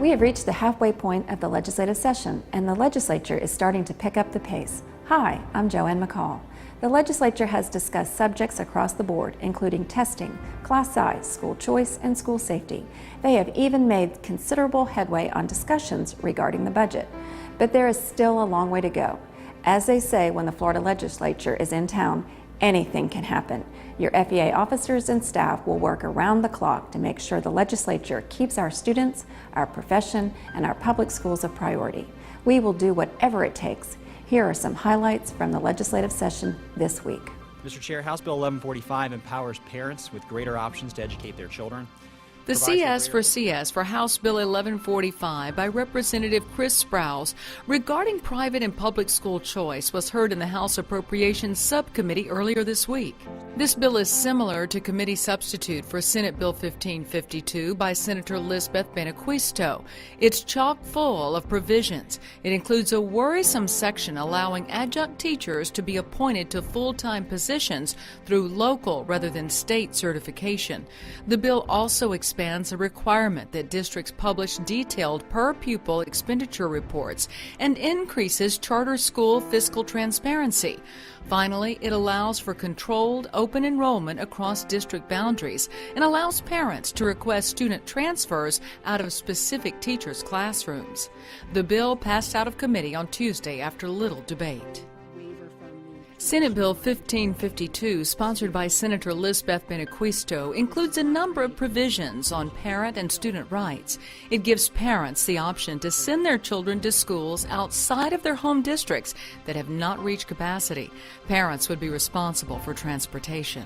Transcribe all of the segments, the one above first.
We have reached the halfway point of the legislative session, and the legislature is starting to pick up the pace. Hi, I'm Joanne McCall. The legislature has discussed subjects across the board, including testing, class size, school choice, and school safety. They have even made considerable headway on discussions regarding the budget. But there is still a long way to go. As they say when the Florida legislature is in town, anything can happen. Your FEA officers and staff will work around the clock to make sure the legislature keeps our students, our profession, and our public schools a priority. We will do whatever it takes. Here are some highlights from the legislative session this week. Mr. Chair, House Bill 1145 empowers parents with greater options to educate their children. The CS for House Bill 1145 by Representative Chris Sprouse regarding private and public school choice was heard in the House Appropriations Subcommittee earlier this week. This bill is similar to committee substitute for Senate Bill 1552 by Senator Lisbeth Benaquisto. It's chock full of provisions. It includes a worrisome section allowing adjunct teachers to be appointed to full-time positions through local rather than state certification. The bill also expands a requirement that districts publish detailed per-pupil expenditure reports and increases charter school fiscal transparency. Finally, it allows for controlled open enrollment across district boundaries and allows parents to request student transfers out of specific teachers' classrooms. The bill passed out of committee on Tuesday after little debate. Senate Bill 1552, sponsored by Senator Lisbeth Benaquisto, includes a number of provisions on parent and student rights. It gives parents the option to send their children to schools outside of their home districts that have not reached capacity. Parents would be responsible for transportation.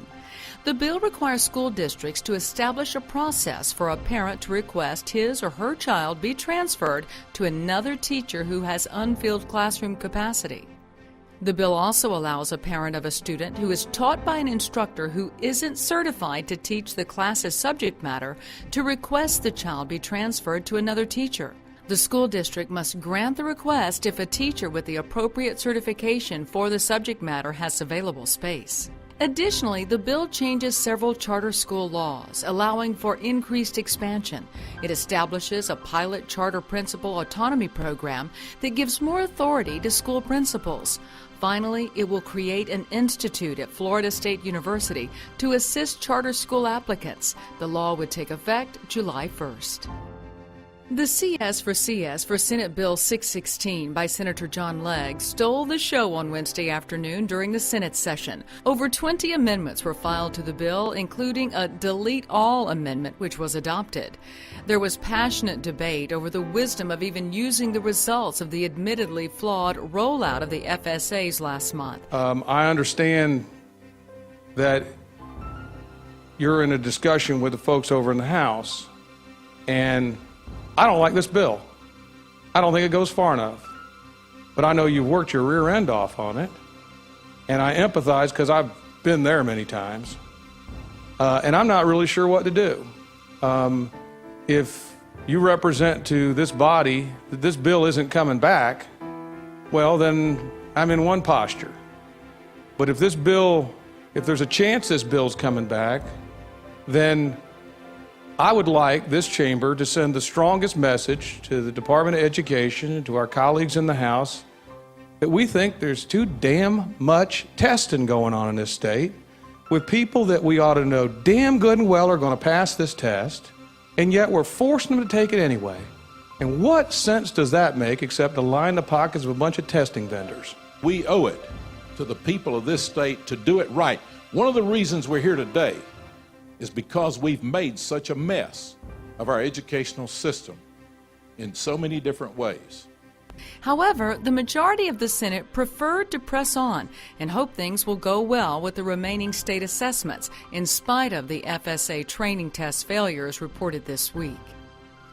The bill requires school districts to establish a process for a parent to request his or her child be transferred to another teacher who has unfilled classroom capacity. The bill also allows a parent of a student who is taught by an instructor who isn't certified to teach the class's subject matter to request the child be transferred to another teacher. The school district must grant the request if a teacher with the appropriate certification for the subject matter has available space. Additionally, the bill changes several charter school laws, allowing for increased expansion. It establishes a pilot charter principal autonomy program that gives more authority to school principals. Finally, it will create an institute at Florida State University to assist charter school applicants. The law would take effect July 1st. The CS for Senate Bill 616 by Senator John Legg stole the show on Wednesday afternoon during the Senate session. Over 20 amendments were filed to the bill, including a delete all amendment, which was adopted. There was passionate debate over the wisdom of even using the results of the admittedly flawed rollout of the FSAs last month. I understand that you're in a discussion with the folks over in the House, and I don't like this bill. I don't think it goes far enough. But I know you've worked your rear end off on it, and I empathize because I've been there many times. And I'm not really sure what to do. If you represent to this body that this bill isn't coming back, well, then I'm in one posture. But if there's a chance this bill's coming back, then I would like this chamber to send the strongest message to the Department of Education and to our colleagues in the House that we think there's too damn much testing going on in this state with people that we ought to know damn good and well are going to pass this test, and yet we're forcing them to take it anyway. And what sense does that make except to line the pockets of a bunch of testing vendors? We owe it to the people of this state to do it right. One of the reasons we're here today is because we've made such a mess of our educational system in so many different ways. However, the majority of the Senate preferred to press on and hope things will go well with the remaining state assessments, in spite of the FSA training test failures reported this week.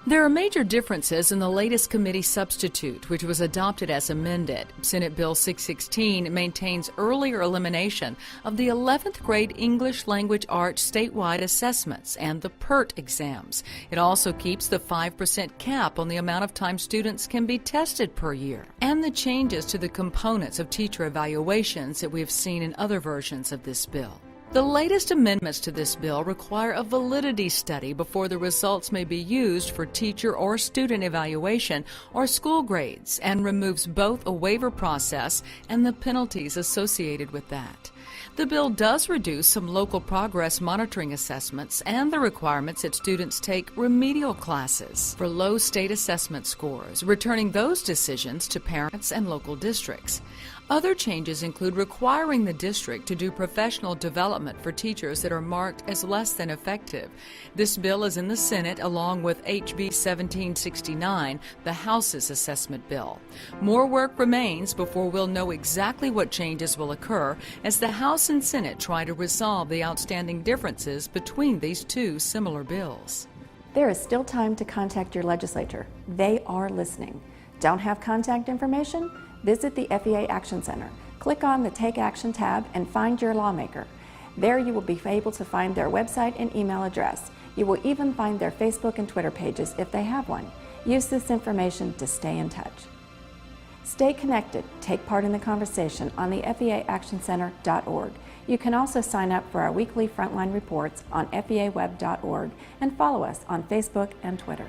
There are major differences in the latest committee substitute, which was adopted as amended. Senate Bill 616 maintains earlier elimination of the 11th grade English Language Arts statewide assessments and the PERT exams. It also keeps the 5% cap on the amount of time students can be tested per year, and the changes to the components of teacher evaluations that we have seen in other versions of this bill. The latest amendments to this bill require a validity study before the results may be used for teacher or student evaluation or school grades, and removes both a waiver process and the penalties associated with that. The bill does reduce some local progress monitoring assessments and the requirements that students take remedial classes for low state assessment scores, returning those decisions to parents and local districts. Other changes include requiring the district to do professional development for teachers that are marked as less than effective. This bill is in the Senate along with HB 1769, the House's assessment bill. More work remains before we'll know exactly what changes will occur as the House and Senate try to resolve the outstanding differences between these two similar bills. There is still time to contact your legislature. They are listening. Don't have contact information? Visit the FEA Action Center. Click on the Take Action tab and find your lawmaker. There you will be able to find their website and email address. You will even find their Facebook and Twitter pages if they have one. Use this information to stay in touch. Stay connected. Take part in the conversation on the feactioncenter.org. You can also sign up for our weekly Frontline reports on feaweb.org and follow us on Facebook and Twitter.